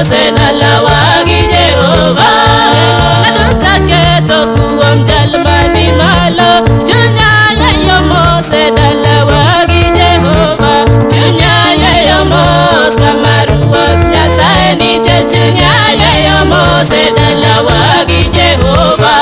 Mose dalawa gi Jehova nadutake to kuom jalmani malo chunya yo Mose dalawa gi Jehova chunya yo Mos kamaruoth Nyasaye nitie chunya yo Mose dalawa gi Jehova.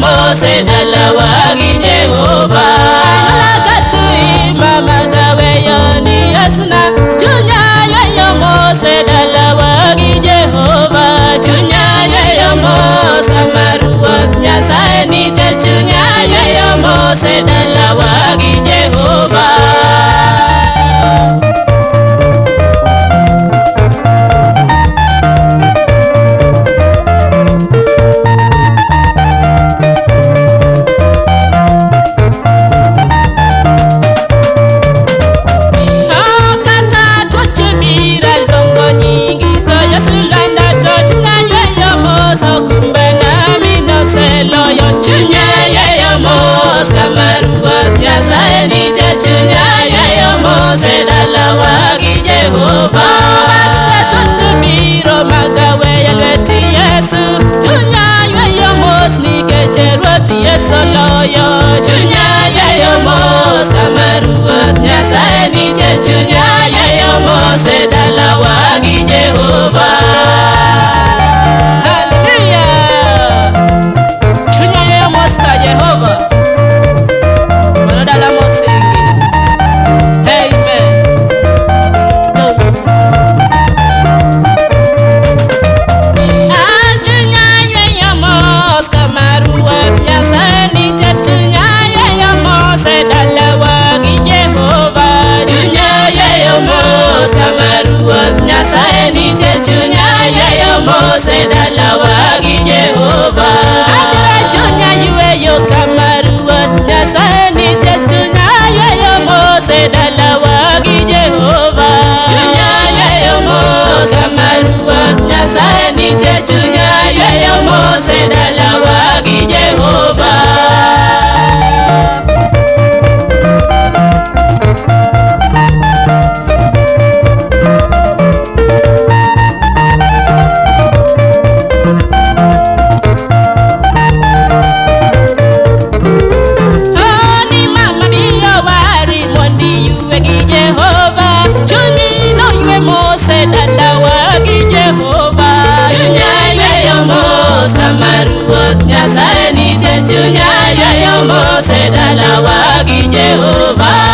Mose dalawa gi Jehova lagatu mama gawe yoni yasna chunya yo Mose dalawa gi Jehova chunya yo Mose kamaruoth Nyasaye nitie chunya yo Mose dalawa gi Jehova. Nyasaye nitie chunya yo Mose dalawa gi Jehova biro magawe lweti Yesu chunya yo Mos nikech Ruoth Yesu loyo chunya yo Mos kamaruoth Nyasaye nitie chunya yo Mose dalawa gi Jehova. Hallelujah. Chunya yo Mos ka Jehova Nyasaye nitie chunya yo Mose dalawa gi Jehova adira chunya yweyo kamaruoth Nyasaye nitie chunya yo Mose dalawa gi Jehova chunya yo Mose kamaruoth Nyasaye nitie chunya yo Mose dalawa gi Jehova. Nyasaye nitie chunya yo Mose dalawa gi Jehova